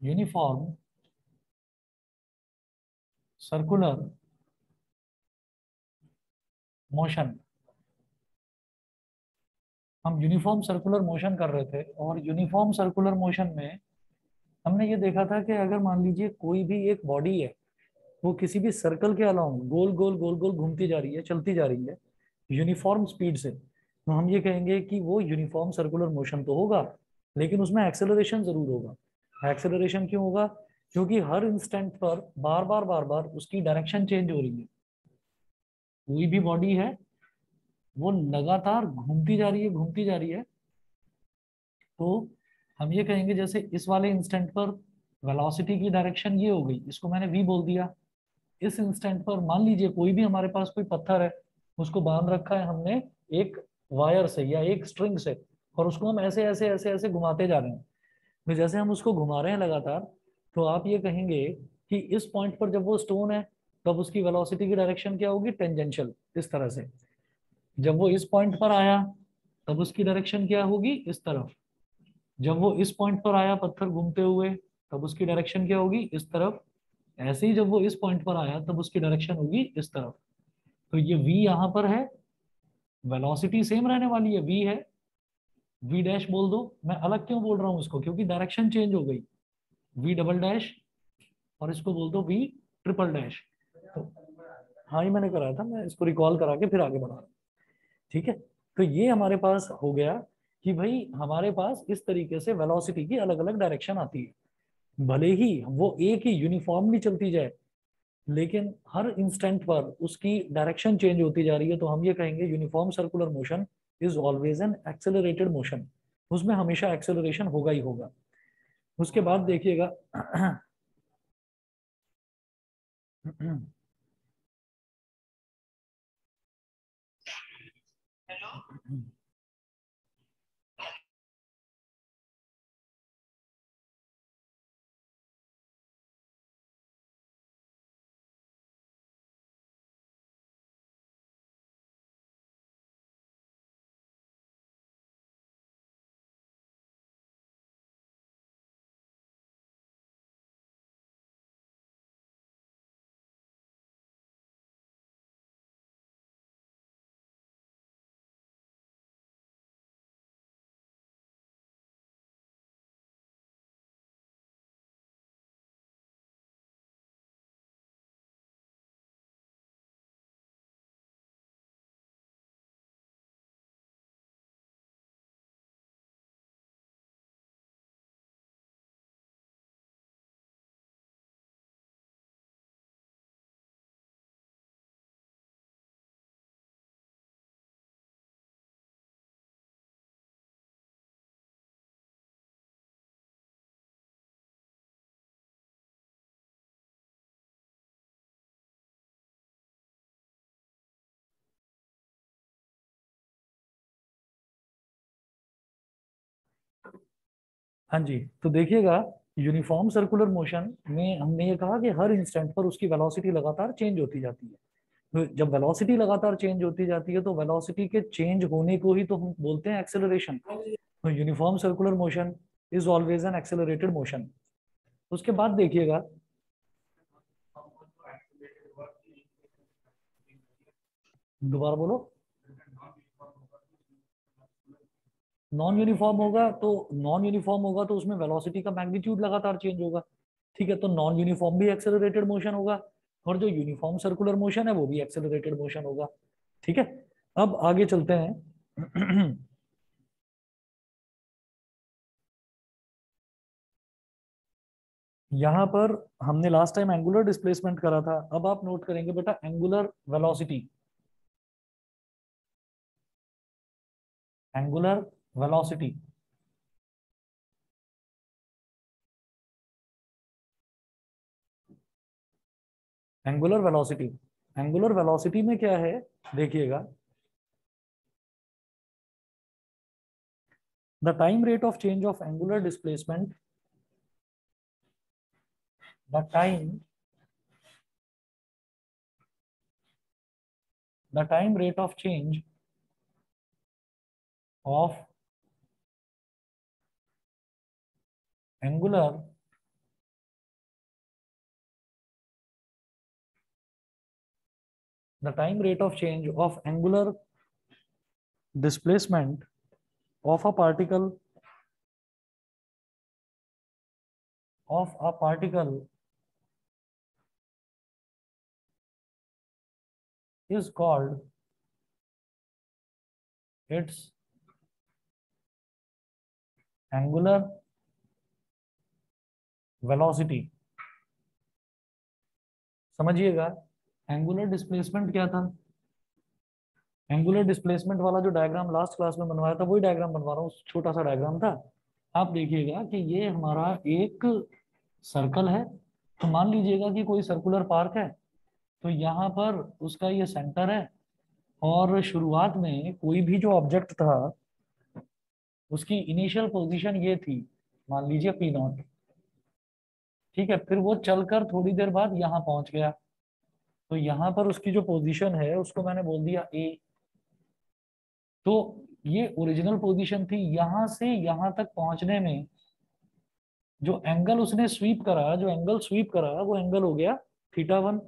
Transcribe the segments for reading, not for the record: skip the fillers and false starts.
Uniform circular motion. हम uniform circular motion कर रहे थे और यूनिफॉर्म सर्कुलर मोशन में हमने ये देखा था कि अगर मान लीजिए कोई भी एक बॉडी है, वो किसी भी सर्कल के अलाउंग गोल गोल गोल गोल घूमती जा रही है, चलती जा रही है यूनिफॉर्म स्पीड से, तो हम ये कहेंगे कि वो यूनिफॉर्म सर्कुलर मोशन तो होगा, लेकिन उसमें एक्सेलरेशन जरूर होगा। एक्सेलरेशन क्यों होगा? क्योंकि हर इंस्टेंट पर बार बार उसकी डायरेक्शन चेंज हो रही है। कोई भी बॉडी है, वो लगातार घूमती जा रही है, घूमती जा रही है। तो हम ये कहेंगे जैसे इस वाले इंस्टेंट पर वेलोसिटी की डायरेक्शन ये हो गई, इसको मैंने वी बोल दिया। इस इंस्टेंट पर मान लीजिए कोई भी हमारे पास कोई पत्थर है, उसको बांध रखा है हमने एक वायर से या एक स्ट्रिंग से, और उसको हम ऐसे ऐसे ऐसे ऐसे घुमाते जा रहे हैं। तो जैसे हम उसको घुमा रहे हैं लगातार, तो आप ये कहेंगे कि इस पॉइंट पर जब वो स्टोन है, तब उसकी वेलोसिटी की डायरेक्शन क्या होगी? टेंजेंशियल, इस तरह से। जब वो इस पॉइंट पर आया, तब उसकी डायरेक्शन क्या होगी? इस तरफ। जब वो इस पॉइंट पर आया पत्थर घूमते हुए, तब उसकी डायरेक्शन क्या होगी? इस तरफ। ऐसे ही जब वो इस पॉइंट पर आया, तब उसकी डायरेक्शन होगी इस तरफ। तो ये v यहाँ पर है, वेलोसिटी सेम रहने वाली है, v है, v डैश बोल दो। मैं अलग क्यों बोल रहा हूँ इसको? क्योंकि डायरेक्शन चेंज हो गई। v डबल डैश, और इसको बोल दो v ट्रिपल डैश। तो हाँ, ही मैंने कराया था, मैं इसको रिकॉल करा के फिर आगे बढ़ा रहा हूँ। ठीक है। तो ये हमारे पास हो गया कि भाई हमारे पास इस तरीके से वेलोसिटी की अलग अलग डायरेक्शन आती है। भले ही वो एक ही यूनिफॉर्मली चलती जाए, लेकिन हर इंस्टेंट पर उसकी डायरेक्शन चेंज होती जा रही है, तो हम ये कहेंगे uniform circular motion is always an accelerated motion. उसमें हमेशा एक्सेलरेशन होगा ही होगा। उसके बाद देखिएगा हाँ जी, तो देखिएगा, यूनिफॉर्म सर्कुलर मोशन में हमने ये कहा कि हर इंस्टेंट पर उसकी वेलोसिटी लगातार चेंज होती जाती है। तो जब वेलोसिटी लगातार चेंज होती जाती है, तो वेलोसिटी के चेंज होने को ही तो हम बोलते हैं एक्सेलरेशन। तो uniform circular motion is always an accelerated motion. उसके बाद देखिएगा, दोबारा बोलो। नॉन यूनिफॉर्म होगा तो उसमें वेलोसिटी का मैग्नीट्यूड लगातार चेंज होगा। ठीक है, तो नॉन यूनिफॉर्म भी एक्सेलरेटेड मोशन होगा, और जो यूनिफॉर्म सर्कुलर मोशन है वो भी एक्सेलरेटेड मोशन होगा। ठीक है। अब आगे चलते हैं। यहाँ पर हमने लास्ट टाइम एंगुलर डिस्प्लेसमेंट करा था, अब आप नोट करेंगे बेटा angular velocity. Angular velocity, angular velocity. Angular velocity में क्या है? देखिएगा, the time rate of change of angular displacement, the time the time rate of change of angular the time rate of change of angular displacement of a particle is called its angular velocity. समझिएगा, angular displacement क्या था? Angular displacement वाला जो diagram last class में बनवाया था वही diagram बनवा रहा हूँ, छोटा सा डायग्राम था। आप देखिएगा कि ये हमारा एक सर्कल है। तो मान लीजिएगा कि कोई सर्कुलर पार्क है, तो यहाँ पर उसका ये सेंटर है, और शुरुआत में कोई भी जो ऑब्जेक्ट था उसकी इनिशियल पोजीशन ये थी, मान लीजिए P0। ठीक है, फिर वो चलकर थोड़ी देर बाद यहाँ पहुंच गया, तो यहाँ पर उसकी जो पोजीशन है उसको मैंने बोल दिया A। तो ये ओरिजिनल पोजीशन थी। यहाँ से यहाँ तक पहुंचने में जो एंगल उसने स्वीप करा, जो एंगल स्वीप करा वो एंगल हो गया θ1।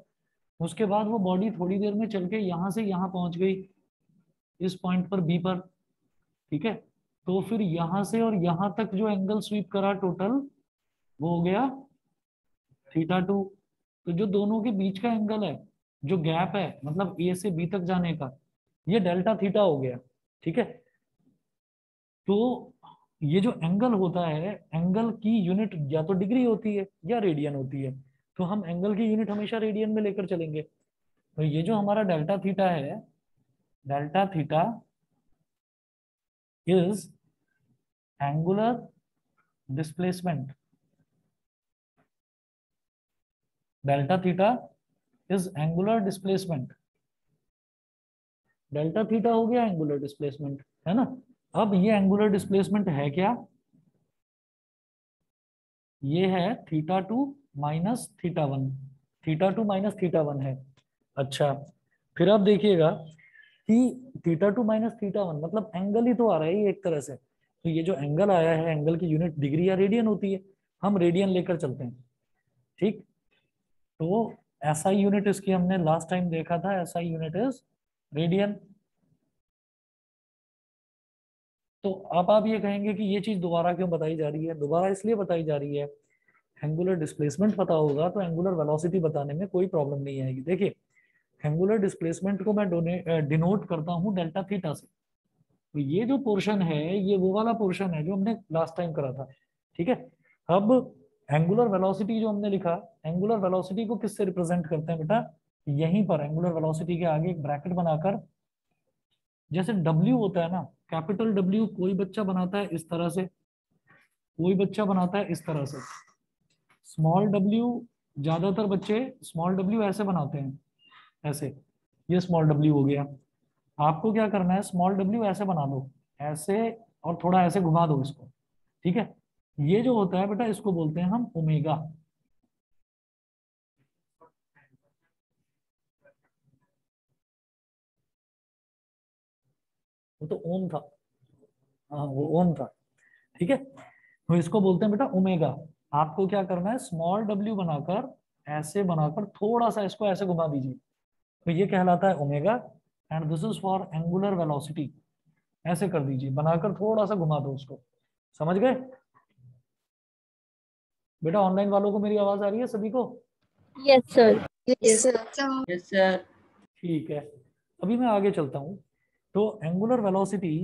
उसके बाद वो बॉडी थोड़ी देर में चल के यहाँ से यहाँ पहुंच गई, इस पॉइंट पर बी पर। ठीक है, तो फिर यहाँ से और यहाँ तक जो एंगल स्वीप करा टोटल वो हो गया θ2। तो जो दोनों के बीच का एंगल है, जो गैप है मतलब ए से बी तक जाने का, ये डेल्टा थीटा हो गया। ठीक है, तो ये जो एंगल होता है, एंगल की यूनिट या तो डिग्री होती है या रेडियन होती है, तो हम एंगल की यूनिट हमेशा रेडियन में लेकर चलेंगे। तो ये जो हमारा डेल्टा थीटा है, delta theta is angular displacement. Delta theta is angular displacement. Delta theta हो गया एंगुलर डिस्प्लेसमेंट, है ना। अब ये एंगुलर डिस्प्लेसमेंट है क्या? ये है θ2 माइनस θ1। θ2 माइनस θ1 है। अच्छा, फिर आप देखिएगा कि θ2 माइनस θ1 मतलब एंगल ही तो आ रहा है ये एक तरह से। तो ये जो एंगल आया है, एंगल की यूनिट डिग्री या रेडियन होती है, हम रेडियन लेकर चलते हैं। ठीक, तो एसआई यूनिट इसकी हमने लास्ट टाइम देखा था, एसआई यूनिट इज रेडियन। तो अब आप ये कहेंगे कि ये चीज दोबारा क्यों बताई जा रही है? दोबारा इसलिए बताई जा रही है, एंगुलर डिस्प्लेसमेंट पता होगा तो एंगुलर वेलोसिटी बताने में कोई प्रॉब्लम नहीं आएगी। देखिए, एंगुलर डिस्प्लेसमेंट को मैं डिनोट करता हूँ डेल्टा थीटा से। तो ये जो पोर्शन है ये वो वाला पोर्शन है जो हमने लास्ट टाइम करा था। ठीक है, अब एंगुलर वेलोसिटी जो हमने लिखा, एंगुलर वेलोसिटी को किससे रिप्रेजेंट करते हैं बेटा? यहीं पर एंगुलर वेलोसिटी के आगे एक ब्रैकेट बनाकर, जैसे W होता है ना, कैपिटल W कोई बच्चा बनाता है इस तरह से, कोई बच्चा बनाता है इस तरह से। स्मॉल w, ज्यादातर बच्चे स्मॉल w ऐसे बनाते हैं, ऐसे। ये स्मॉल w हो गया। आपको क्या करना है, स्मॉल w ऐसे बना दो, ऐसे, और थोड़ा ऐसे घुमा दो इसको। ठीक है, ये जो होता है बेटा इसको बोलते हैं हम ओमेगा। वो तो ओम था, हाँ वो ओम था। ठीक है, तो इसको बोलते हैं बेटा ओमेगा। आपको क्या करना है, स्मॉल w बनाकर, ऐसे बनाकर थोड़ा सा इसको ऐसे घुमा दीजिए, तो ये कहलाता है omega. And this is for angular velocity. ऐसे कर दीजिए, बनाकर थोड़ा सा घुमा दो उसको। समझ गए बेटा? ऑनलाइन वालों को मेरी आवाज आ रही है सभी को? Yes sir. Yes sir. Yes sir. ठीक है, अभी मैं आगे चलता हूँ। तो एंगुलर वेलोसिटी,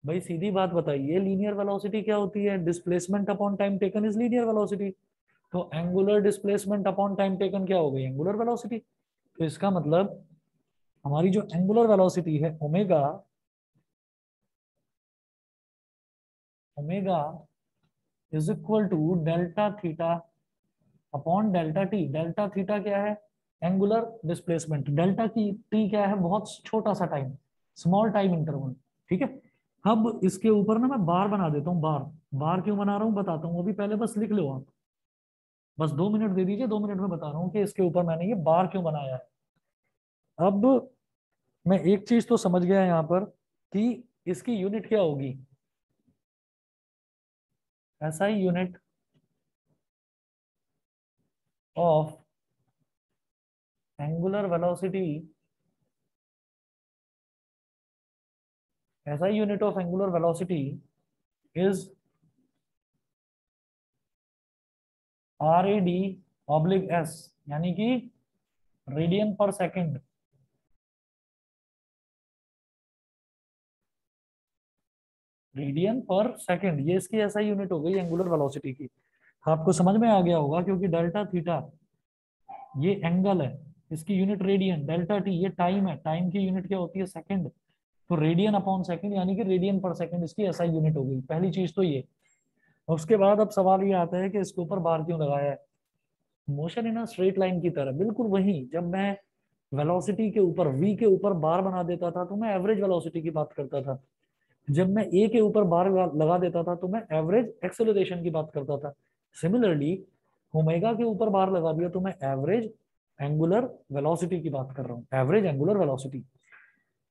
भाई सीधी बात बताइए, लीनियर वेलोसिटी क्या होती है? Displacement upon time taken is linear velocity. तो angular displacement upon time taken क्या हो गई? Angular velocity. तो इसका मतलब हमारी जो एंगुलर वेलोसिटी है omega, omega is equal to delta theta upon delta T. Delta theta क्या है? Angular displacement. डेल्टा की टी क्या है? बहुत छोटा सा टाइम, स्मॉल टाइम इंटरवल। ठीक है, अब इसके ऊपर ना मैं बार बना देता हूँ। बार, बार क्यों बना रहा हूँ बताता हूँ, अभी पहले बस लिख लो आप। बस 2 मिनट दे दीजिए, 2 मिनट में बता रहा हूँ कि इसके ऊपर मैंने ये बार क्यों बनाया है। अब मैं एक चीज तो समझ गया यहाँ पर कि इसकी यूनिट क्या होगी। SI unit of angular velocity SI unit of angular velocity is RAD/S, यानी कि रेडियन पर सेकंड। रेडियन पर सेकंड, ये इसकी SI यूनिट हो गई एंगुलर वेलोसिटी की। आपको समझ में आ गया होगा, क्योंकि डेल्टा थीटा ये एंगल है, इसकी यूनिट रेडियन, डेल्टा टी ये टाइम है, टाइम की यूनिट क्या होती है, सेकंड। तो रेडियन अपॉन सेकंड यानी कि रेडियन पर सेकंड इसकी SI यूनिट हो गई। पहली चीज तो ये। और उसके बाद अब सवाल ये आता है कि इसके ऊपर बार क्यों लगाया है। Motion in a straight line की तरह, बिल्कुल वही। जब मैं वेलोसिटी के ऊपर v के ऊपर बार बना देता था तो मैं एवरेज वेलोसिटी की बात करता था। जब मैं a के ऊपर बार लगा देता था तो मैं एवरेज एक्सेलरेशन की बात करता था। सिमिलरली ओमेगा के ऊपर बार लगा दिया तो मैं एवरेज एंगुलर वेलोसिटी की बात कर रहा हूँ, एवरेज एंगुलर वेलोसिटी।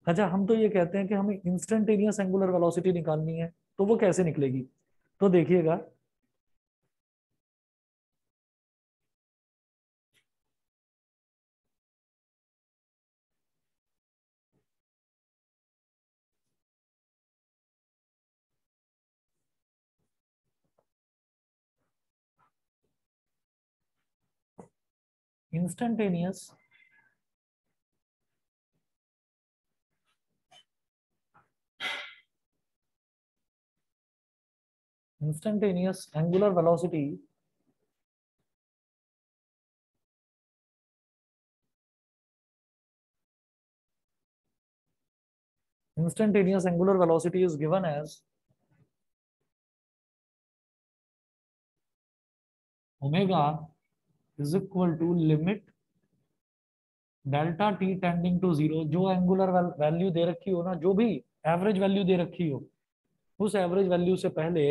अच्छा, हम तो ये कहते हैं कि हमें इंस्टेंटेनियस एंगुलर वेलोसिटी निकालनी है, तो वो कैसे निकलेगी? तो देखिएगा, instantaneous instantaneous angular velocity instantaneous angular velocity is given as omega is equal to limit delta T tending to zero. जो एंगुलर वैल्यू दे रखी हो ना, जो भी एवरेज वैल्यू दे रखी हो, उस एवरेज वैल्यू से पहले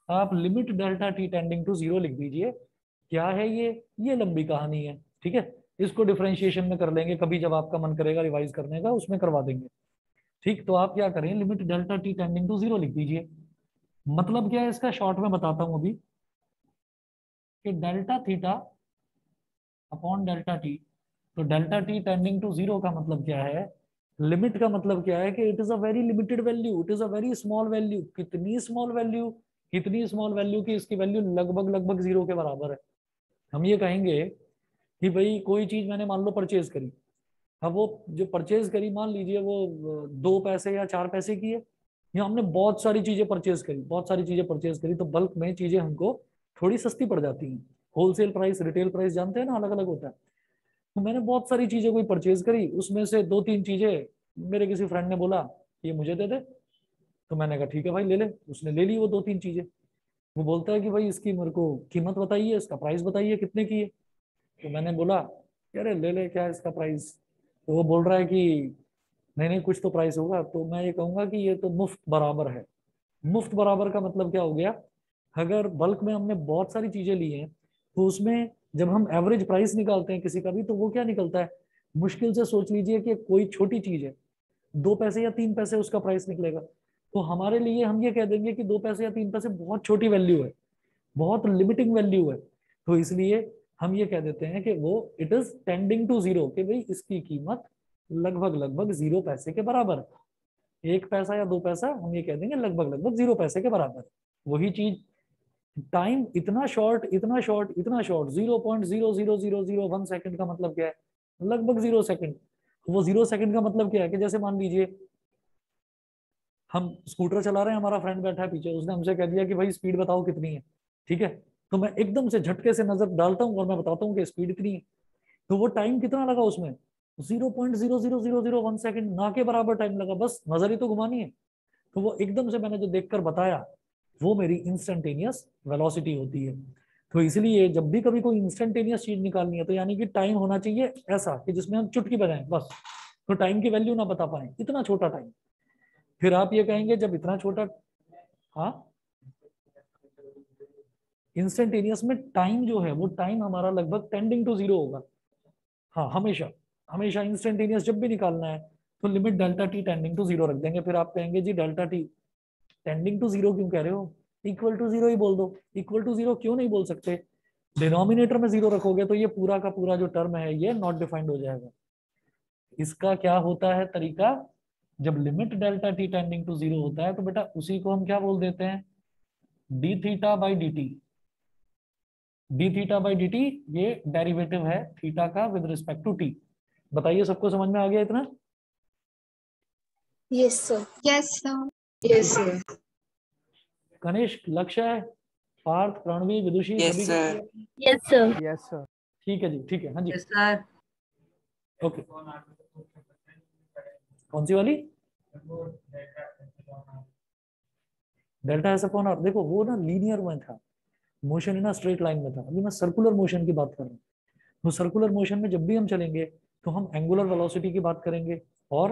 आप limit delta T tending to zero लिख दीजिए। क्या है ये लंबी कहानी है, ठीक है। इसको डिफरेंशिएशन में कर लेंगे कभी, जब आपका मन करेगा रिवाइज करने का, उसमें करवा देंगे। ठीक, तो आप क्या करें, limit delta T tending to zero लिख दीजिए। मतलब क्या है इसका, शॉर्ट में बताता हूं अभी, कि delta theta upon delta T. तो delta T tending to zero का मतलब क्या है, लिमिट का मतलब क्या है, कि it is a very limited value, it is a very small value. कितनी स्मॉल वैल्यू, कितनी स्मॉल वैल्यू की इसकी वैल्यू लगभग लगभग जीरो के बराबर है। हम ये कहेंगे कि भाई कोई चीज मैंने मान लो परचेज करी। अब वो जो परचेज करी, मान लीजिए वो 2 पैसे या 4 पैसे की है, या हमने बहुत सारी चीजें परचेज करी, बहुत सारी चीजें परचेज करी, तो बल्क में चीजें हमको थोड़ी सस्ती पड़ जाती हैं। होलसेल प्राइस, रिटेल प्राइस जानते हैं ना, अलग अलग होता है। तो मैंने बहुत सारी चीजें कोई परचेज करी, उसमें से 2-3 चीजें मेरे किसी फ्रेंड ने बोला ये मुझे दे दे। तो मैंने कहा ठीक है भाई ले ले। उसने ले ली वो 2-3 चीजें। वो बोलता है कि भाई इसकी मेरे को कीमत बताइए, इसका प्राइस बताइए कितने की है। तो मैंने बोला अरे ले ले, क्या है इसका प्राइस। तो वो बोल रहा है कि नहीं नहीं, कुछ तो प्राइस होगा। तो मैं ये कहूंगा कि ये तो मुफ्त बराबर है। मुफ्त बराबर का मतलब क्या हो गया, अगर बल्क में हमने बहुत सारी चीजें ली हैं, तो उसमें जब हम एवरेज प्राइस निकालते हैं किसी का भी, तो वो क्या निकलता है, मुश्किल से सोच लीजिए कि कोई छोटी चीज है, 2 पैसे या 3 पैसे उसका प्राइस निकलेगा। तो हमारे लिए हम ये कह देंगे कि 2 पैसे या 3 पैसे बहुत छोटी वैल्यू है, बहुत लिमिटिंग वैल्यू है। तो इसलिए हम ये कह देते हैं कि वो it is tending to zero, कि भाई इसकी कीमत लगभग लगभग 0 पैसे के बराबर है। 1 पैसा या 2 पैसा हम ये कह देंगे लगभग लगभग 0 पैसे के बराबर। वही चीज, टाइम इतना शॉर्ट, इतना शॉर्ट, इतना शॉर्ट, 0.00001 सेकंड का मतलब क्या है, लगभग 0 सेकंड। वो 0 सेकंड का मतलब क्या है, कि जैसे मान लीजिए हम स्कूटर चला रहे हैं, हमारा फ्रेंड बैठा है पीछे, उसने हमसे कह दिया कि भाई स्पीड बताओ कितनी है, ठीक है। तो मैं एकदम से झटके से नजर डालता हूँ और मैं बताता हूँ कि स्पीड इतनी है। तो वो टाइम कितना लगा उसमें, 0.00001 सेकंड, ना के बराबर टाइम लगा, बस नजर ही तो घुमानी है। तो वो एकदम से मैंने जो देखकर बताया, वो मेरी इंस्टेंटेनियस वेलोसिटी होती है। तो इसलिए जब भी कभी कोई इंस्टेंटेनियस चीज निकालनी है, तो यानी कि टाइम होना चाहिए ऐसा कि जिसमें हम चुटकी बजाएं बस, तो टाइम की वैल्यू ना बता पाए, इतना छोटा टाइम। फिर आप ये कहेंगे जब इतना छोटा, हाँ, इंस्टेंटेनियस में टाइम जो है वो टाइम हमारा लगभग टेंडिंग टू जीरो होगा। हाँ, हमेशा, हमेशा इंस्टेंटेनियस जब भी निकालना है तो limit delta T tending to zero रख देंगे। फिर आप कहेंगे जी delta T tending to zero क्यों कह रहे हो, इक्वल टू जीरो ही बोल दो। इक्वल टू जीरो क्यों नहीं बोल सकते, डिनोमिनेटर में जीरो रखोगे तो ये पूरा का पूरा जो टर्म है ये नॉट डिफाइंड हो जाएगा। इसका क्या होता है तरीका, जब limit delta T tending to zero होता है तो बेटा उसी को हम क्या बोल देते हैं, D theta by D T. D theta by D T ये डेरिवेटिव है थीटा का विद रिस्पेक्ट टू टी। बताइए सबको समझ में आ गया इतना? Yes sir. Yes sir. Yes sir. Kanishk, Lakshya है, पार्थ, प्रणवी, विदुषी, Yes, सभी sir. Yes sir. Yes sir. ठीक है जी, ठीक है, हाँ जी, Yes, sir. ओके। कौन सी वाली? Delta S upon R. देखो वो ना लीनियर में था, मोशन इन स्ट्रेट लाइन में था, अभी मैं सर्कुलर मोशन की बात कर रहा हूँ। तो सर्कुलर मोशन में जब भी हम चलेंगे तो हम एंगुलर वेलोसिटी की बात करेंगे। और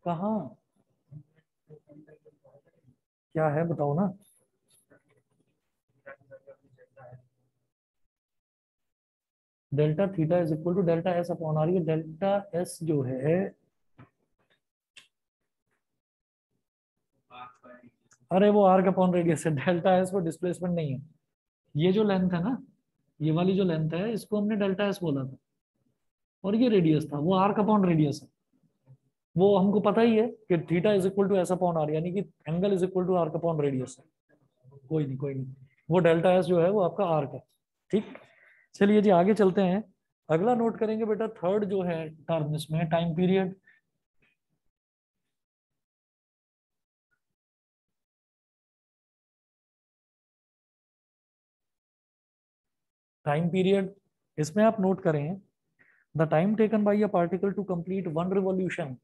कहाँ क्या है बताओ ना? Delta theta is equal to delta S upon R. ये डेल्टा एस जो है, अरे वो आर का अपॉन रेडियस है, डेल्टा एस वो डिस्प्लेसमेंट नहीं है। ये जो लेंथ है ना, ये वाली जो लेंथ है, इसको हमने डेल्टा एस बोला था, और ये रेडियस था, वो आर का अपॉन रेडियस है। वो हमको पता ही है कि theta is equal to S upon R, यानी कि angle is equal to R का अपॉन रेडियस है। कोई नहीं, कोई नहीं, वो डेल्टा एस जो है वो आपका आर का। ठीक, चलिए जी आगे चलते हैं। अगला नोट करेंगे बेटा, थर्ड जो है टर्म इसमें टाइम पीरियड। टाइम पीरियड इसमें आप नोट करें, the time taken by a particle to complete one revolution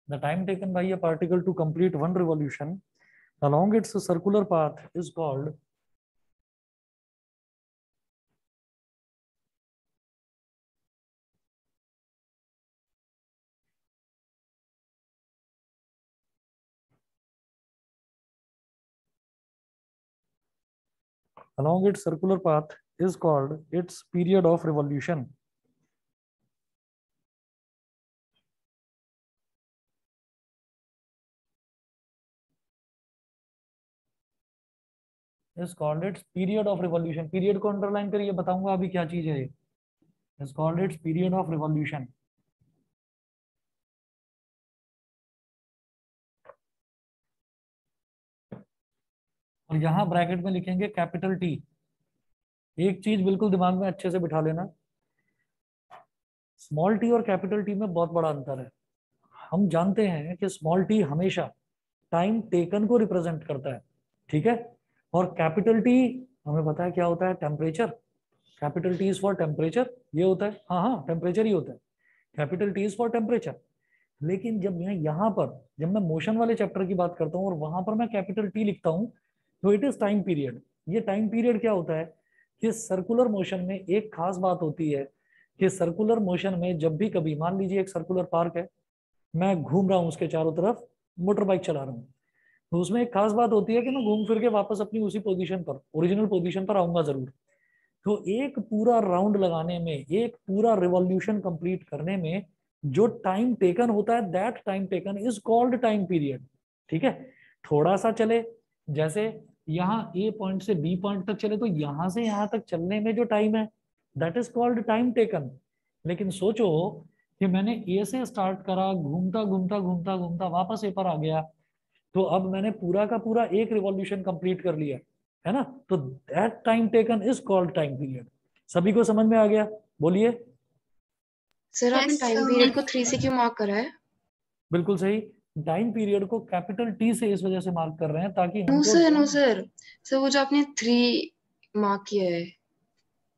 the time taken by a particle to complete one revolution along its circular path is called along its circular path is called its period of revolution. Is called its period of revolution. Period को underline करिए, बताऊंगा अभी क्या चीज है ये। Is called its period of revolution. और यहाँ ब्रैकेट में लिखेंगे कैपिटल टी। एक चीज बिल्कुल दिमाग में अच्छे से बिठा लेना, स्मॉल टी और कैपिटल टी में बहुत बड़ा अंतर है। हम जानते हैं कि स्मॉल टी हमेशा टाइम टेकन को रिप्रेजेंट करता है, ठीक है, और कैपिटल टी हमें पता है क्या होता है, temperature. Capital T is for temperature, ये होता है, हाँ हाँ टेम्परेचर ही होता है, capital T is for temperature. लेकिन जब मैं यहाँ पर, जब मैं मोशन वाले चैप्टर की बात करता हूँ और वहां पर मैं कैपिटल टी लिखता हूँ, तो इट इज टाइम पीरियड। ये टाइम पीरियड क्या होता है कि सर्कुलर मोशन में एक खास बात होती है कि सर्कुलर मोशन में जब भी कभी, मान लीजिए एक सर्कुलर पार्क है, मैं घूम रहा हूँ उसके चारों तरफ, मोटर बाइक चला रहा हूँ, तो उसमें एक खास बात होती है कि मैं घूम फिर के वापस अपनी उसी पोजीशन पर, ओरिजिनल पोजीशन पर आऊंगा जरूर। तो एक पूरा राउंड लगाने में, एक पूरा रिवॉल्यूशन कंप्लीट करने में जो टाइम टेकन होता है, that time taken is called time period. ठीक है, थोड़ा सा चले, जैसे यहाँ ए पॉइंट से बी पॉइंट तक चले, तो यहाँ से यहाँ तक चलने में जो टाइम है, that is called time taken. लेकिन सोचो कि मैंने ए से स्टार्ट करा, घूमता घूमता घूमता घूमता वापस ए पर आ गया, तो अब मैंने पूरा का पूरा एक रिवॉल्यूशन कंप्लीट कर लिया, है ना, तो that time taken is called time period. सभी को समझ में आ गया? बोलिए। सर आपने Yes, टाइम sir. पीरियड को 3 से क्यों मार्क करा है? बिल्कुल सही, टाइम पीरियड को कैपिटल टी से इस वजह से मार्क कर रहे हैं ताकि नो हमको, सर, नो सर, सर वो जो आपने 3 मार्क किया है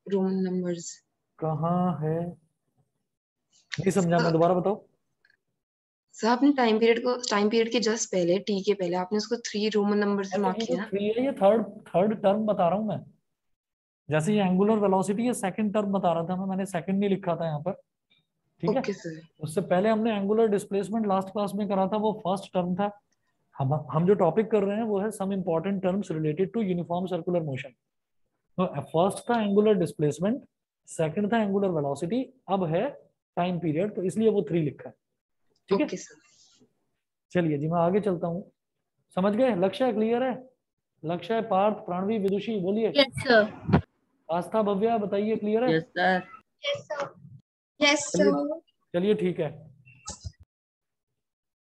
रोमन नंबर्स। कहाँ है, नहीं समझा मैं, दोबारा बताओ। सर आपने टाइम पीरियड के जस्ट पहले, टी के पहले आपने उसको 3 रोमन नंबर से मार्क ये किया जो ना? 3 है ये थर्ड थर्ड टर्म बता रहा हूँ मैं। जैसे ये एंगुलर वेलोसिटी, ये सेकंड टर्म बता रहा था मैं, मैंने सेकंड नहीं लिखा था यहाँ पर, ठीक है। Okay sir. उससे पहले हमने एंगुलर डिस्प्लेसमेंट लास्ट क्लास में करा था, वो फर्स्ट टर्म था। हम जो टॉपिक कर रहे हैं वो है some important terms related to uniform circular motion. तो फर्स्ट था एंगुलर डिस्प्लेसमेंट, सेकंड था एंगुलर वेलोसिटी, अब है टाइम पीरियड, तो इसलिए वो 3 लिखा है। ठीक है, ओके सर। चलिए जी मैं आगे चलता हूँ। समझ गए? लक्ष्य क्लियर है? लक्ष्य, पार्थ, प्राणवी, विदुषी बोलिए। Yes sir. आस्था, भव्या बताइए क्लियर है? Yes sir. Yes sir. Yes चलिए, सर। चलिए ठीक है।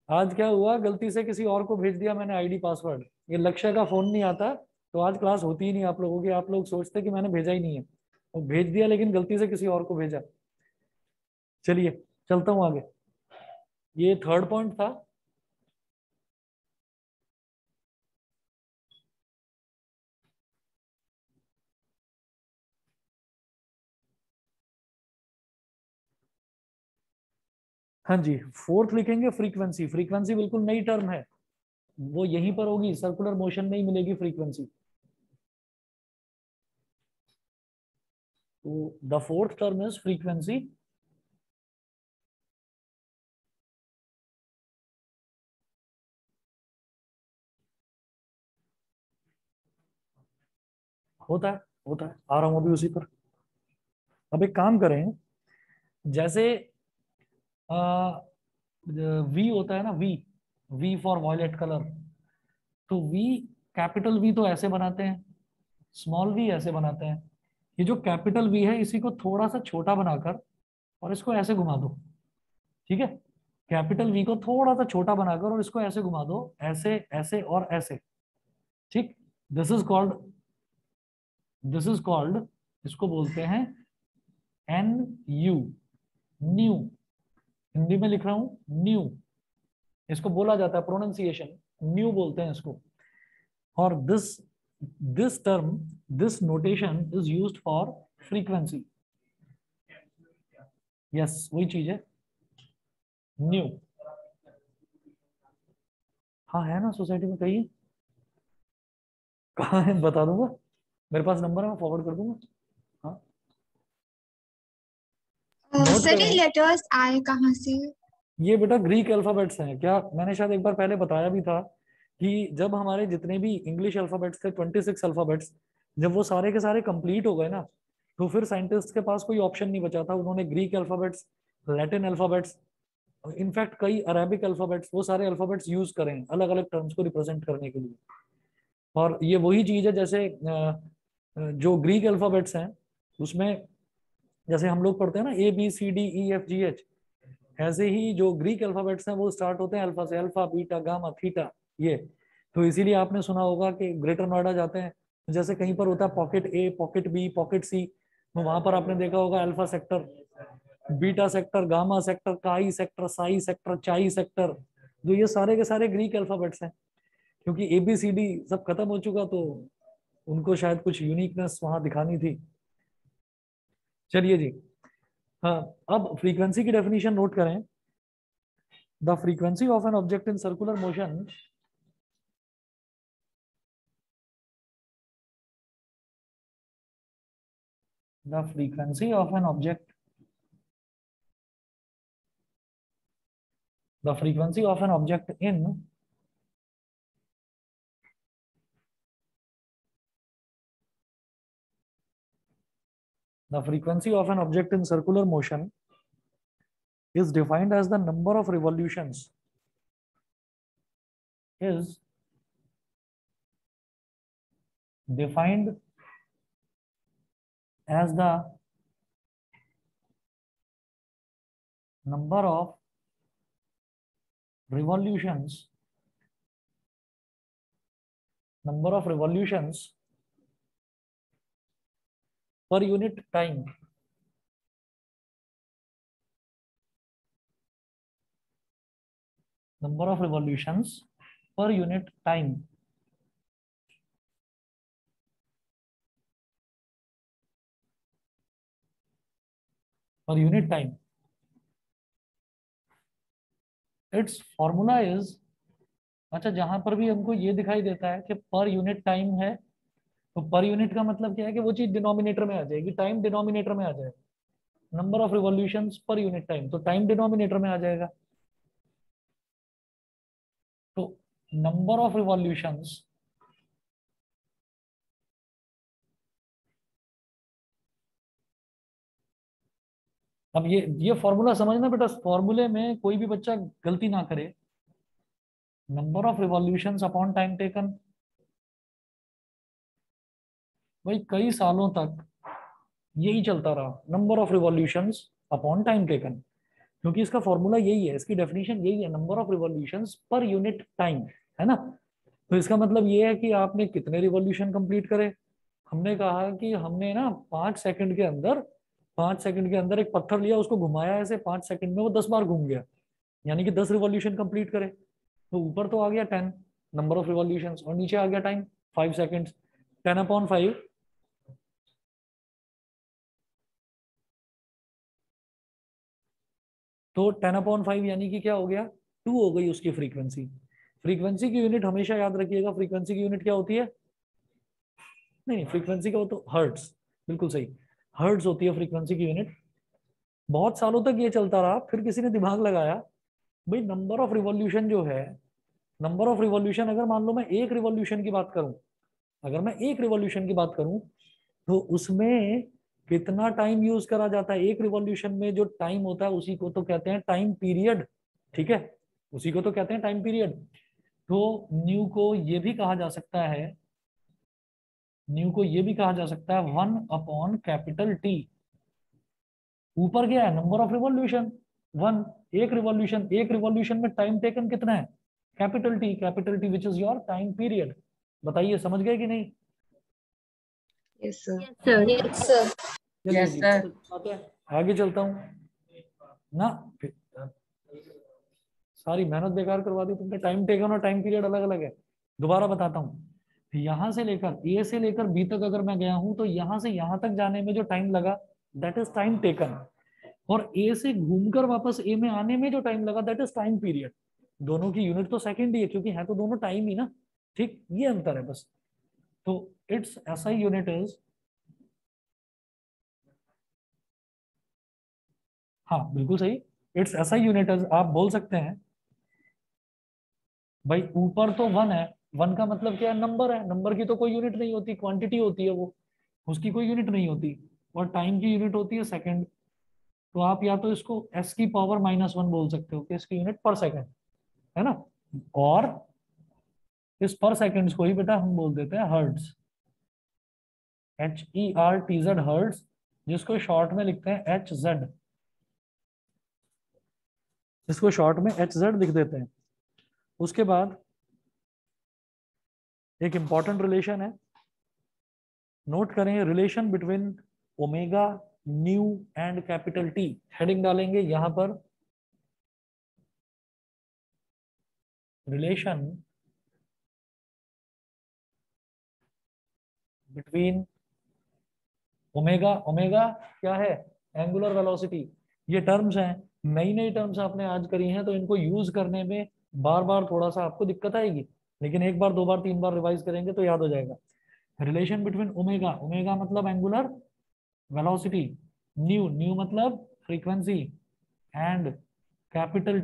आज क्या हुआ, गलती से किसी और को भेज दिया मैंने आईडी पासवर्ड, ये लक्ष्य का फोन नहीं आता तो आज क्लास होती ही नहीं आप लोगों की। आप लोग सोचते कि मैंने भेजा ही नहीं है, वो भेज दिया लेकिन गलती से किसी और को भेजा। चलिए चलता हूँ आगे, ये थर्ड पॉइंट था। हाँ जी, फोर्थ लिखेंगे फ्रीक्वेंसी। फ्रीक्वेंसी बिल्कुल नई टर्म है, वो यहीं पर होगी, सर्कुलर मोशन में ही मिलेगी फ्रीक्वेंसी। तो the fourth term is frequency. होता है, होता है, आ रहा हूं अभी उसी पर। अब एक काम करें, जैसे वी होता है ना, V, V for violet colour, तो वी, कैपिटल वी तो ऐसे बनाते हैं, स्मॉल वी ऐसे बनाते हैं। ये जो कैपिटल वी है इसी को थोड़ा सा छोटा बनाकर और इसको ऐसे घुमा दो। ठीक है, कैपिटल वी को थोड़ा सा छोटा बनाकर और इसको ऐसे घुमा दो, ऐसे ऐसे और ऐसे। ठीक, this is called, this is called, इसको बोलते हैं एन यू, न्यू। हिंदी में लिख रहा हूं न्यू, इसको बोला जाता है प्रोनाउंसिएशन, न्यू बोलते हैं इसको। और this term, this notation is used for frequency. Yes, वही चीज है न्यू। हाँ है ना सोसाइटी में, कहीं कहाँ है बता दूंगा, मेरे पास नंबर है, मैं फॉरवर्ड कर दूंगा। हाँ, नोट सर ये करें। लेटर्स आए कहाँ से? ये बेटा ग्रीक अल्फाबेट्स हैं, क्या मैंने शायद एक बार पहले बताया भी था कि जब हमारे जितने भी इंग्लिश अल्फाबेट्स थे 26 अल्फाबेट्स, जब वो सारे के सारे कंप्लीट हो गए ना, तो फिर साइंटिस्ट के पास कोई ऑप्शन नहीं बचा था, उन्होंने Greek alphabets, Latin alphabets, in fact कई अरेबिक अल्फाबेट्स, वो सारे अल्फाबेट्स यूज करें अलग अलग टर्म्स को रिप्रेजेंट करने के लिए। और ये वही चीज है जैसे जो ग्रीक अल्फाबेट्स हैं उसमें, जैसे हम लोग पढ़ते हैं ना ABCDEFGH, ऐसे ही जो ग्रीक अल्फाबेट्स हैं वो स्टार्ट होते हैं अल्फा से, अल्फा बीटा गामा थीटा, ये। तो इसीलिए आपने सुना होगा कि ग्रेटर नोएडा जाते हैं, जैसे कहीं पर होता है पॉकेट ए, पॉकेट बी, पॉकेट सी, तो वहां पर आपने देखा होगा alpha sector, beta sector, gamma sector, काई सेक्टर, साई सेक्टर, चाई सेक्टर। जो ये सारे के सारे ग्रीक अल्फाबेट्स हैं, क्योंकि ABCD सब खत्म हो चुका तो उनको शायद कुछ यूनिकनेस वहां दिखानी थी। चलिए जी, हाँ, अब फ्रीक्वेंसी की डेफिनेशन नोट करें। The frequency of an object in circular motion, the frequency of an object, the frequency of an object in the frequency of an object in circular motion is defined as the number of revolutions, is defined as the number of revolutions, number of revolutions per unit time, number of revolutions per unit time, per unit time. Its formula is, अच्छा जहां पर भी हमको ये दिखाई देता है कि पर यूनिट टाइम है, तो पर यूनिट का मतलब क्या है कि वो चीज डिनोमिनेटर में आ जाएगी, टाइम डिनोमिनेटर में आ जाएगा, number of revolutions per unit time तो टाइम डिनोमिनेटर में आ जाएगा। तो नंबर ऑफ रिवॉल्यूशंस अब ये फॉर्मूला समझना बेटा, फॉर्मूले में कोई भी बच्चा गलती ना करे। Number of revolutions upon time taken. भाई कई सालों तक यही चलता रहा, number of revolutions upon time taken, क्योंकि इसका फॉर्मूला यही है, इसकी डेफिनेशन यही है, number of revolutions per unit time, है ना। तो इसका मतलब ये है कि आपने कितने रिवॉल्यूशन कंप्लीट करे। हमने कहा कि हमने ना 5 सेकंड के अंदर, 5 सेकंड के अंदर एक पत्थर लिया, उसको घुमाया ऐसे, 5 सेकंड में वो 10 बार घूम गया, यानी कि 10 रिवॉल्यूशन कंप्लीट करे। तो ऊपर तो आ गया 10 नंबर ऑफ रिवॉल्यूशन, और नीचे आ गया टाइम 5 सेकंड। 10/5, तो 10/5 यानी कि क्या हो गया, 2 हो गई उसकी फ्रीक्वेंसी। फ्रीक्वेंसी की यूनिट हमेशा याद रखिएगा, फ्रीक्वेंसी की यूनिट क्या होती है, नहीं फ्रीक्वेंसी का वो तो हर्ट्स, बिल्कुल सही, हर्ट्स होती है फ्रीक्वेंसी की यूनिट। बहुत सालों तक ये चलता रहा, फिर किसी ने दिमाग लगाया, भाई नंबर ऑफ रिवॉल्यूशन जो है, नंबर ऑफ रिवॉल्यूशन, अगर मान लो मैं एक रिवॉल्यूशन की बात करूं, अगर मैं एक रिवॉल्यूशन की बात करूं, तो उसमें कितना टाइम यूज करा जाता है, एक रिवॉल्यूशन में जो टाइम होता है उसी को तो कहते हैं टाइम पीरियड, ठीक है, उसी को तो कहते हैं टाइम पीरियड। तो न्यू को ये भी कहा जा सकता है, न्यू को ये भी कहा जा सकता है 1/T। ऊपर क्या है, नंबर ऑफ रिवॉल्यूशन 1, एक रिवॉल्यूशन में टाइम टेकन कितना है, capital T which is your time period. बताइए समझ गए कि नहीं। Yes sir. Sir. Yes sir. चलिए यस जी, सर। आते हैं, आगे चलता हूँ ना। सारी मेहनत बेकार करवा दी तुमने, टाइम टेकन और टाइम पीरियड अलग अलग है। दोबारा बताता हूँ, यहां से लेकर ए से लेकर बी तक अगर मैं गया हूं, तो यहां से यहां तक जाने में जो टाइम लगा, दैट इज टाइम टेकन। और ए से घूमकर वापस ए में आने में जो टाइम लगा, दैट इज टाइम पीरियड। दोनों की यूनिट तो सेकंड ही है, क्योंकि है तो दोनों टाइम ही ना, ठीक, ये अंतर है बस। तो इट्स एसआई यूनिट इज, हाँ बिल्कुल सही, इट्स एसआई यूनिट इज, आप बोल सकते हैं भाई ऊपर तो 1 है, 1 का मतलब क्या है, नंबर है, नंबर की तो कोई यूनिट नहीं होती, क्वांटिटी होती है वो, उसकी कोई यूनिट नहीं होती। और टाइम की यूनिट होती है सेकंड। तो आप या तो इसको एस की पावर -1 बोल सकते हो कि इसकी यूनिट पर सेकंड, है ना। और इस पर सेकंड को ही बेटा हम बोल देते हैं हर्ट्ज, HERTZ, हर्ट्ज, जिसको शॉर्ट में लिखते हैं HZ, इसको शॉर्ट में HZ लिख देते हैं। उसके बाद एक इंपॉर्टेंट रिलेशन है, नोट करें, relation between omega, new and capital T, heading डालेंगे यहां पर, रिलेशन बिटवीन ओमेगा, ओमेगा क्या है, एंगुलर वेलोसिटी। ये टर्म्स हैं, नई नई टर्म्स आपने आज करी हैं, तो इनको यूज करने में बार बार थोड़ा सा आपको दिक्कत आएगी, लेकिन एक बार, दो बार, तीन बार रिवाइज करेंगे तो याद हो जाएगा। रिलेशन बिटवीन ओमेगा, ओमेगा मतलब एंगुलर वेलोसिटी, न्यू, न्यू मतलब फ्रीक्वेंसी, एंड कैपिटल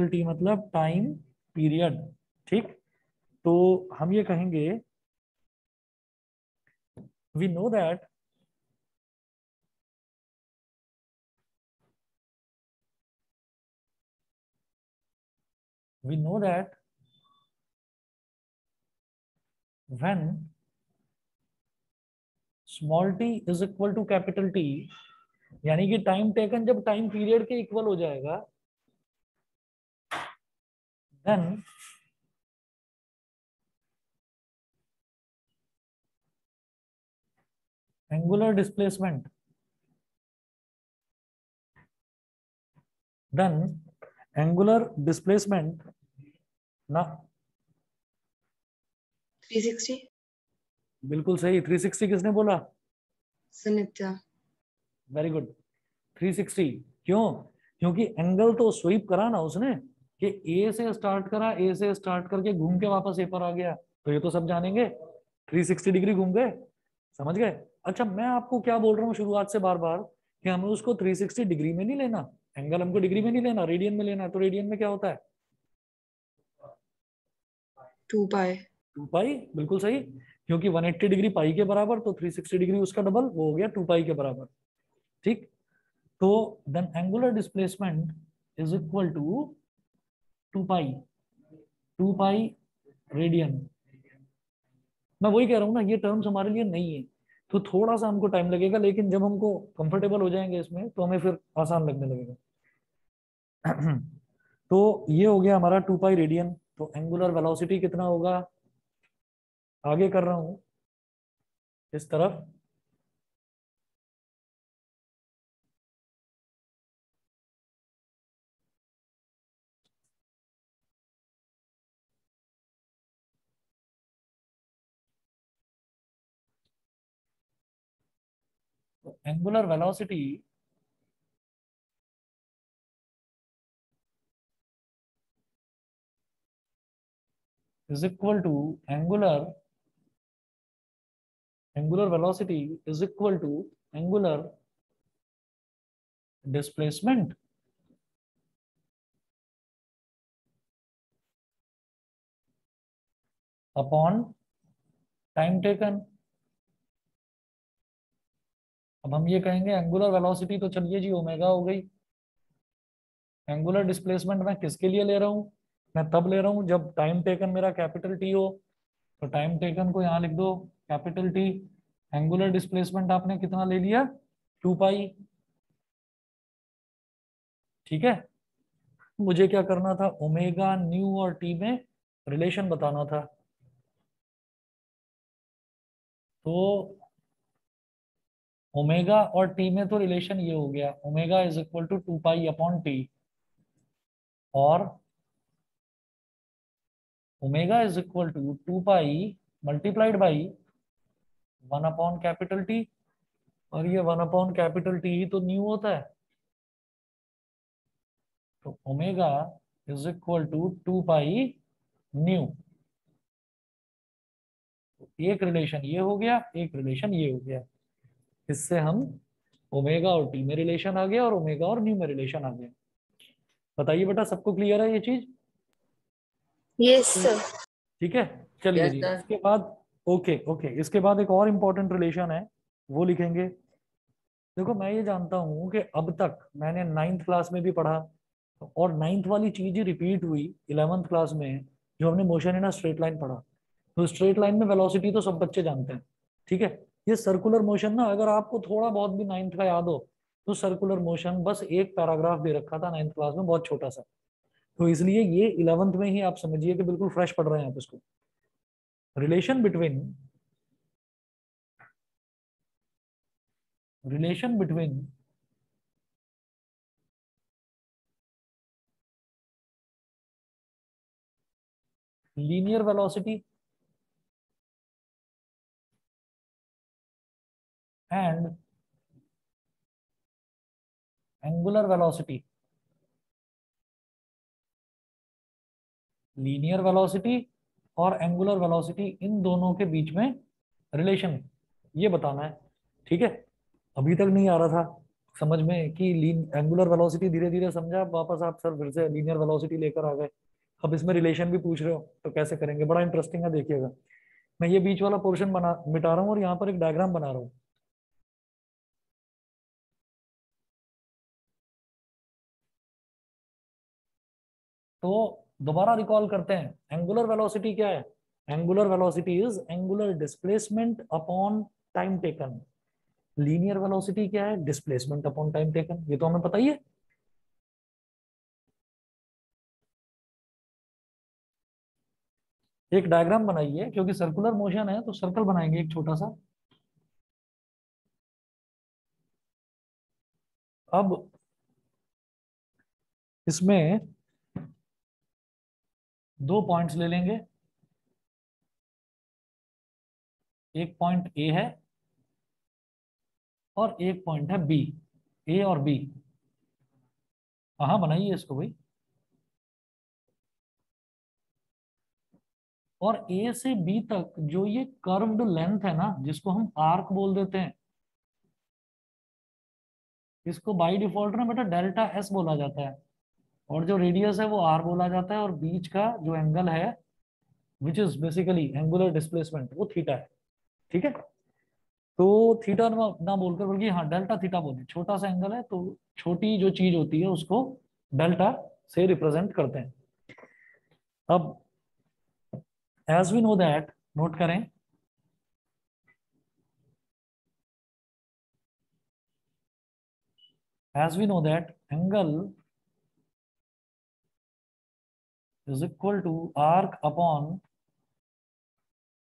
टी मतलब टाइम पीरियड, ठीक। तो हम ये कहेंगे, we know that we know that when small t is equal to capital T, यानी कि टाइम टेकन जब टाइम पीरियड के इक्वल हो जाएगा, then angular displacement, then angular displacement ना, 360 बिल्कुल सही, 360 किसने बोला, सुनिता। Very good, 360। क्यों, क्योंकि एंगल तो स्वीप करा ना उसने, कि ए से स्टार्ट करा, ए से स्टार्ट करके घूम के वापस ए पर आ गया, तो ये तो सब जानेंगे, 360 डिग्री घूम गए, समझ गए। अच्छा मैं आपको क्या बोल रहा हूँ शुरुआत से बार बार, कि हमें उसको 360 डिग्री में नहीं लेना, एंगल हमको डिग्री में नहीं लेना, रेडियन में लेना है। तो रेडियन में क्या होता है, 2 पाई। 2 पाई, बिल्कुल सही, क्योंकि 180 डिग्री पाई के बराबर, तो 360 डिग्री उसका डबल, वो हो गया 2 पाई के बराबर, ठीक। तो then angular displacement is equal to 2 pi, 2 pi radian. मैं वही कह रहा हूँ ना, ये टर्म्स हमारे लिए नहीं है, तो थोड़ा सा हमको टाइम लगेगा, लेकिन जब हमको कंफर्टेबल हो जाएंगे इसमें तो हमें फिर आसान लगने लगेगा। तो ये हो गया हमारा 2 पाई रेडियन। तो एंगुलर वेलोसिटी कितना होगा, आगे कर रहा हूं इस तरफ। तो angular velocity is equal to angular angular velocity is equal to angular displacement upon time taken. अब हम ये कहेंगे एंगुलर वेलोसिटी तो चलिए जी ओमेगा हो गई, एंगुलर डिस्प्लेसमेंट मैं किसके लिए ले रहा हूँ, मैं तब ले रहा हूँ जब टाइम टेकन मेरा कैपिटल टी हो। तो टाइम टेकन को यहाँ लिख दो कैपिटल टी। एंगुलर डिस्प्लेसमेंट आपने कितना ले लिया, 2 पाई। ठीक है, मुझे क्या करना था, ओमेगा न्यू और टी में रिलेशन बताना था। तो ओमेगा और टी में तो रिलेशन ये हो गया, omega is equal to 2 pi upon T, और omega is equal to 2 pi multiplied by 1 upon capital T. और ये 1 अपॉन कैपिटल टी ही तो न्यू होता है। तो omega is equal to 2 pi nu. एक रिलेशन ये हो गया, एक रिलेशन ये हो गया। इससे हम ओमेगा और टी में रिलेशन आ गया और ओमेगा और न्यू में रिलेशन आ गया। बताइए बेटा, सबको क्लियर है ये चीज? Yes sir. ठीक है, चलिए यस जी सर। इसके बाद, ओके ओके, इसके बाद एक और इम्पोर्टेंट रिलेशन है, वो लिखेंगे। देखो मैं ये जानता हूँ कि अब तक मैंने 9th क्लास में भी पढ़ा, और 9th वाली चीज ही रिपीट हुई 11th क्लास में, जो हमने motion in a straight line पढ़ा। तो स्ट्रेट लाइन में वेलोसिटी तो सब बच्चे जानते हैं। ठीक है, ये सर्कुलर मोशन ना, अगर आपको थोड़ा बहुत भी 9th का याद हो, तो सर्कुलर मोशन बस एक पैराग्राफ दे रखा था 9th क्लास में, बहुत छोटा सा। तो इसलिए ये 11th में ही आप समझिए कि बिल्कुल फ्रेश पढ़ रहे हैं आप इसको। Relation between linear velocity and angular velocity. Linear velocity और एंगुलर वेलोसिटी, इन दोनों के बीच में रिलेशन ये बताना है। ठीक है, अभी तक नहीं आ रहा था समझ में कि एंगुलर वेलोसिटी, धीरे धीरे समझा, अब वापस आप सर फिर से लीनियर वेलोसिटी लेकर आ गए। अब इसमें रिलेशन भी पूछ रहे हो तो कैसे करेंगे, बड़ा इंटरेस्टिंग है, देखिएगा। मैं ये बीच वाला पोर्शन बना मिटा रहा हूँ और यहाँ पर एक डायग्राम बना रहा हूँ। तो दोबारा रिकॉल करते हैं, एंगुलर वेलोसिटी क्या है, angular velocity is angular displacement upon time taken. Linear velocity क्या है, डिस्प्लेसमेंट अपॉन टाइम टेकन, ये तो हमें पता ही है। एक डायग्राम बनाइए, क्योंकि सर्कुलर मोशन है तो सर्कल बनाएंगे एक छोटा सा। अब इसमें 2 पॉइंट्स ले लेंगे, एक पॉइंट ए है और एक पॉइंट है बी, ए और बी। हाँ बनाइए इसको भाई। और ए से बी तक जो ये कर्व्ड लेंथ है ना, जिसको हम आर्क बोल देते हैं, इसको बाय डिफॉल्ट ना बेटा डेल्टा एस बोला जाता है, और जो रेडियस है वो आर बोला जाता है, और बीच का जो एंगल है which is basically angular displacement, वो थीटा है। ठीक है, तो थीटा ना बोलकर बल्कि हाँ डेल्टा थीटा बोले, छोटा सा एंगल है तो छोटी जो चीज होती है उसको डेल्टा से रिप्रेजेंट करते हैं। अब as we know that, note करें, as we know that angle is equal to arc upon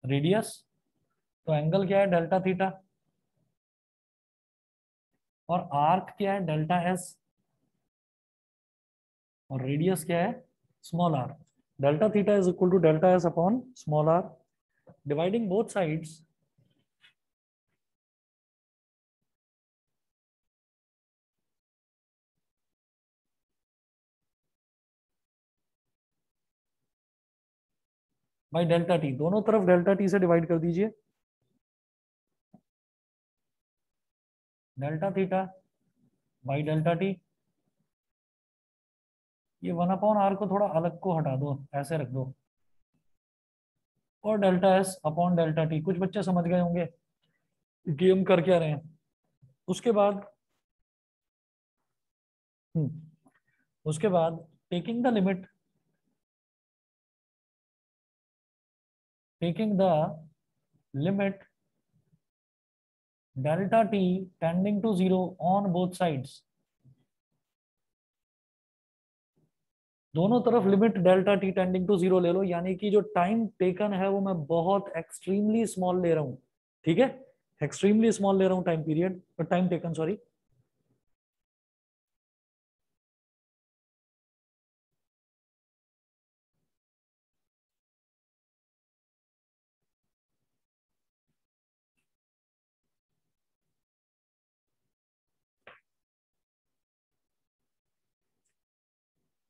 radius। तो एंगल क्या है, डेल्टा थीटा, और आर्क क्या है, डेल्टा एस, और रेडियस क्या है, small R. Delta theta is equal to delta S upon small R, dividing both sides by delta T. दोनों तरफ डेल्टा टी से डिवाइड कर दीजिए, delta theta by delta T. ये 1/r को थोड़ा अलग को हटा दो, ऐसे रख दो, और delta S upon delta T. कुछ बच्चे समझ गए होंगे कि हम कर क्या रहे हैं। उसके बाद उसके बाद taking the limit, taking the limit delta T tending to 0 on both sides. दोनों तरफ limit delta T tending to 0 ले लो, यानी कि जो टाइम टेकन है वो मैं बहुत एक्सट्रीमली स्मॉल ले रहा हूं। ठीक है, एक्सट्रीमली स्मॉल ले रहा हूं time period, time taken sorry.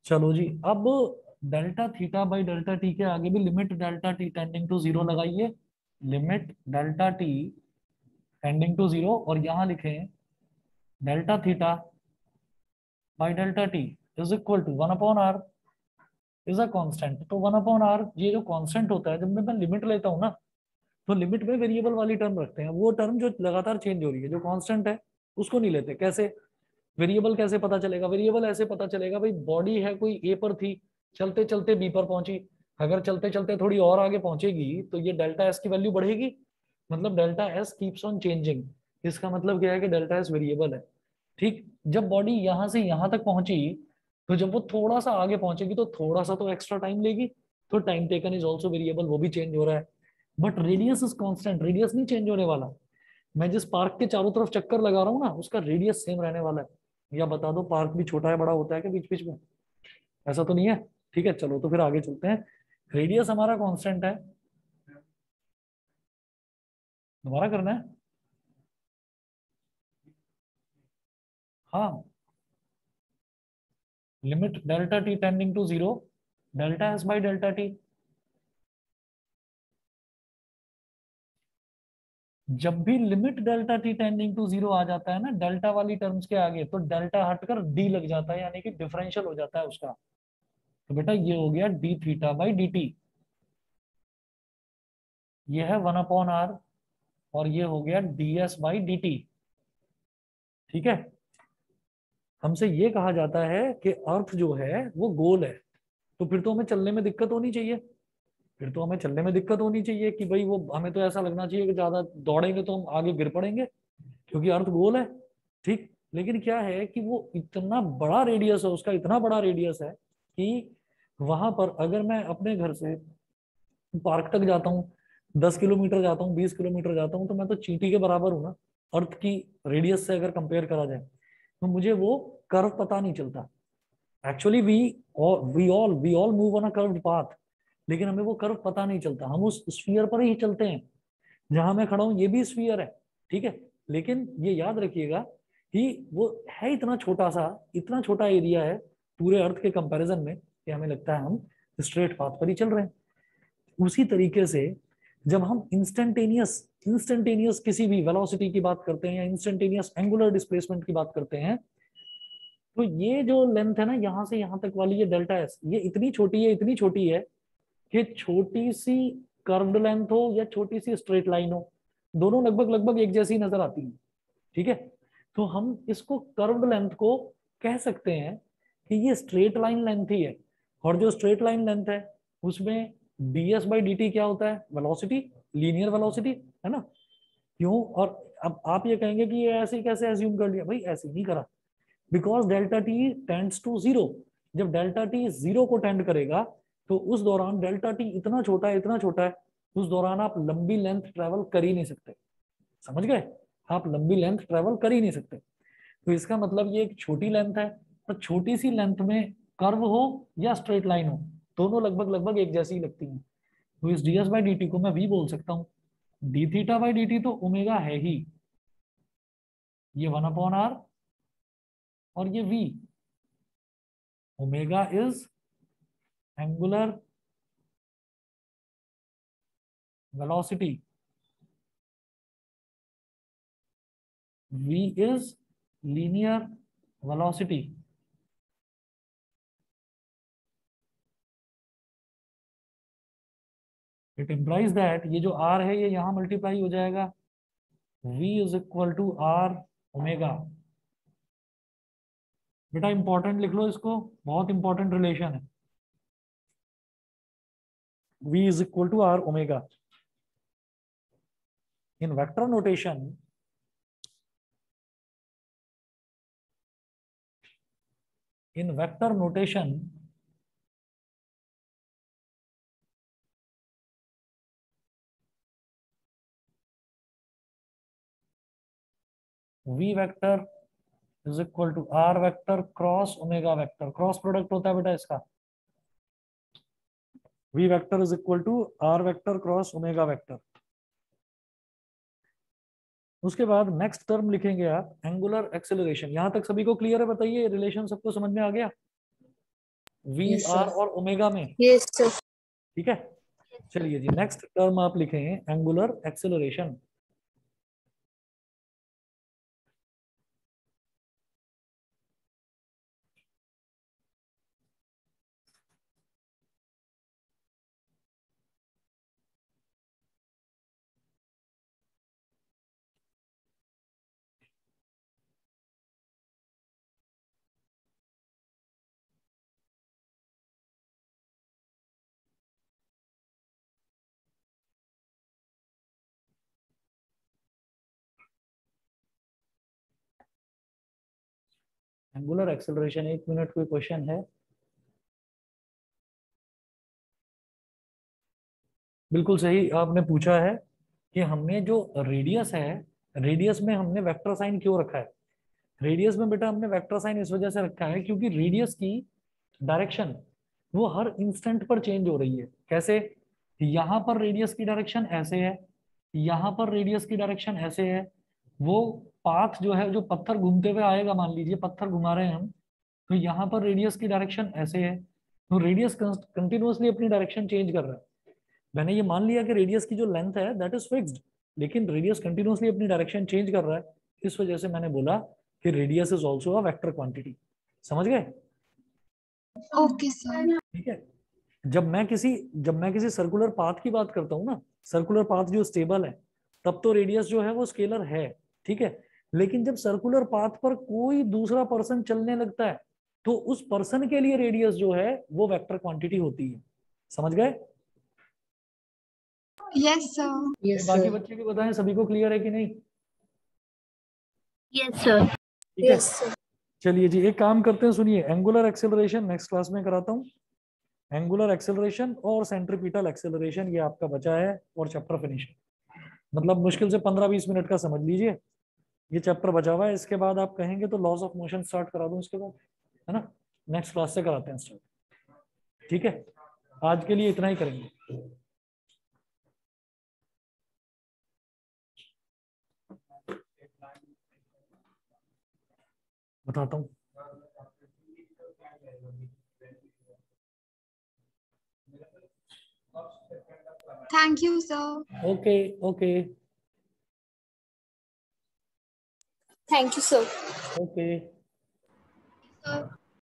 चलो जी, अब delta theta by delta T के आगे भी limit delta T tending to 0 लगाइए, limit delta T tending to 0, और यहां लिखें delta theta by delta T is equal to 1/r is a constant. तो 1/r ये जो कांस्टेंट होता है, जब मैं लिमिट लेता हूँ ना, तो लिमिट में वेरिएबल वाली टर्म रखते हैं, वो टर्म जो लगातार चेंज हो रही है, जो कांस्टेंट है उसको नहीं लेते। कैसे वेरिएबल कैसे पता चलेगा, वेरिएबल ऐसे पता चलेगा, भाई बॉडी है कोई ए पर थी, चलते चलते बी पर पहुंची, अगर चलते चलते थोड़ी और आगे पहुंचेगी तो ये डेल्टा एस की वैल्यू बढ़ेगी, मतलब delta S keeps on changing. इसका मतलब क्या है कि डेल्टा एस वेरिएबल है। ठीक, जब बॉडी यहां से यहां तक पहुंची, तो जब वो थोड़ा सा आगे पहुंचेगी तो थोड़ा सा तो एक्स्ट्रा टाइम लेगी, तो time taken is also variable, वो भी चेंज हो रहा है। But radius is constant, radius नहीं चेंज होने वाला। मैं जिस पार्क के चारों तरफ चक्कर लगा रहा हूँ ना, उसका रेडियस सेम रहने वाला है। या बता दो, पार्क भी छोटा है बड़ा होता है क्या बीच बीच में, ऐसा तो नहीं है। ठीक है, चलो तो फिर आगे चलते हैं। रेडियस हमारा कांस्टेंट है, दोबारा करना है। हाँ, limit delta T tending to 0 delta S by delta T. जब भी limit delta T tending to 0 आ जाता है ना डेल्टा वाली टर्म्स के आगे, तो डेल्टा हटकर डी लग जाता है, यानी कि डिफरेंशियल हो जाता है उसका। तो बेटा ये हो गया D theta by D T, ये है 1/r, और ये हो गया D S by D T. ठीक है, हमसे ये कहा जाता है कि अर्थ जो है वो गोल है, तो फिर तो हमें चलने में दिक्कत होनी चाहिए, फिर तो हमें चलने में दिक्कत होनी चाहिए कि भाई वो हमें तो ऐसा लगना चाहिए कि ज्यादा दौड़ेंगे तो हम आगे गिर पड़ेंगे, क्योंकि अर्थ गोल है। ठीक, लेकिन क्या है कि वो इतना बड़ा रेडियस है, उसका इतना बड़ा रेडियस है कि वहां पर अगर मैं अपने घर से पार्क तक जाता हूँ, 10 किलोमीटर जाता हूँ, 20 किलोमीटर जाता हूँ, तो मैं तो चींटी के बराबर हूँ ना, अर्थ की रेडियस से अगर कंपेयर करा जाए, तो मुझे वो कर्व पता नहीं चलता। Actually we all move on a curved path, लेकिन हमें वो कर्व पता नहीं चलता, हम उस स्फीयर पर ही चलते हैं। जहां मैं खड़ा हूं ये भी स्फीयर है, ठीक है, लेकिन ये याद रखिएगा कि वो है इतना छोटा सा, इतना छोटा एरिया है पूरे अर्थ के कंपैरिजन में, कि हमें लगता है हम स्ट्रेट पाथ पर ही चल रहे हैं। उसी तरीके से जब हम इंस्टेंटेनियस किसी भी वेलोसिटी की बात करते हैं, या इंस्टेंटेनियस एंगुलर डिस्प्लेसमेंट की बात करते हैं, तो ये जो लेंथ है ना यहाँ से यहाँ तक वाली, ये डेल्टा एस, ये इतनी छोटी है, इतनी छोटी है कि छोटी सी कर्व्ड लेंथ हो या छोटी सी स्ट्रेट लाइन हो, दोनों लगभग लगभग एक जैसी नजर आती हैं, ठीक है। तो हम इसको कर्व्ड लेंथ को कह सकते हैं कि ये स्ट्रेट लाइन लेंथ ही है, और जो स्ट्रेट लाइन लेंथ है उसमें ds बाई dt क्या होता है, वेलोसिटी, लीनियर वेलोसिटी, है ना। क्यों? और अब आप ये कहेंगे कि ये ऐसे कैसे एज्यूम कर लिया, भाई ऐसे नहीं करा, because delta T tends to zero. जब डेल्टा टी जीरो को टेंड करेगा तो उस दौरान डेल्टा टी इतना छोटा है, इतना छोटा है, उस दौरान आप लंबी लेंथ ट्रेवल कर ही नहीं सकते, समझ गए, आप लंबी लेंथ ट्रेवल कर ही नहीं सकते। तो इसका मतलब ये एक छोटी लेंथ है, तो छोटी सी लेंथ में कर्व हो या स्ट्रेट लाइन हो, दोनों लगभग लगभग एक जैसी लगती हैं। तो इस ds बाई dt को मैं v बोल सकता हूँ। d थीटा बाई dt तो ओमेगा है ही, ये 1/r और ये v, omega is angular velocity, v is linear velocity। It implies that ये जो r है ये यहां मल्टीप्लाई हो जाएगा, v is equal to r omega. बेटा इंपॉर्टेंट लिख लो इसको, बहुत इंपॉर्टेंट रिलेशन है, v is equal to r omega. In vector notation in vector notation v vector is equal to r vector cross omega vector, cross product होता है बेटा इसका, v vector is equal to r vector cross omega vector. उसके बाद next term लिखेंगे आप angular acceleration. यहां तक सभी को क्लियर है? बताइए, रिलेशन सबको समझ में आ गया v Yes, r sir. और ओमेगा में, Yes, sir. ठीक है। चलिए जी, नेक्स्ट टर्म आप लिखें एंगुलर एक्सेलरेशन। एंगुलर एक्सेलरेशन, एक मिनट, कोई क्वेश्चन है? बिल्कुल सही आपने पूछा है कि हमने जो रेडियस है, रेडियस में हमने वेक्टर साइन क्यों रखा है। रेडियस में बेटा हमने वेक्टर साइन इस वजह से रखा है क्योंकि रेडियस की डायरेक्शन वो हर इंस्टेंट पर चेंज हो रही है। कैसे? यहाँ पर रेडियस की डायरेक्शन ऐसे है, यहाँ पर रेडियस की डायरेक्शन ऐसे है, वो पाथ जो है, जो पत्थर घूमते हुए आएगा, मान लीजिए पत्थर घुमा रहे हैं हम, तो यहाँ पर रेडियस की डायरेक्शन ऐसे है, तो रेडियस कंटिन्यूअसली अपनी डायरेक्शन चेंज कर रहा है। मैंने ये मान लिया कि रेडियस की जो लेंथ है दैट इज फिक्स्ड, लेकिन रेडियस कंटिन्यूअसली अपनी डायरेक्शन चेंज कर रहा है, इस वजह से मैंने बोला कि radius is also a vector quantity. समझ गए? Okay, sir. ठीक है। जब मैं किसी सर्कुलर पाथ की बात करता हूँ ना, सर्कुलर पाथ जो स्टेबल है, तब तो रेडियस जो है वो स्केलर है, ठीक है। लेकिन जब सर्कुलर पाथ पर कोई दूसरा पर्सन चलने लगता है तो उस पर्सन के लिए रेडियस जो है वो वेक्टर क्वांटिटी होती है। समझ गए? Yes, sir. Yes, बाकी sir. बच्चे भी बताएं, सभी को क्लियर है कि नहीं? Yes, sir. ठीक है। Yes, sir. चलिए जी, एक काम करते हैं, सुनिए, एंगुलर एक्सेलरेशन नेक्स्ट क्लास में कराता हूँ। एंगुलर एक्सेलरेशन और सेंट्रीपिटल एक्सेलरेशन ये आपका बचा है और चैप्टर फिनिश है। मतलब मुश्किल से 15-20 मिनट का समझ लीजिए, ये चैप्टर बचा हुआ है। इसके बाद आप कहेंगे तो लॉज ऑफ मोशन स्टार्ट करा दूं इसके बाद, है ना। नेक्स्ट क्लास से कराते हैं स्टार्ट, ठीक है। आज के लिए इतना ही करेंगे। बताता हूँ। Thank you, sir. Okay okay Thank you, sir. Okay.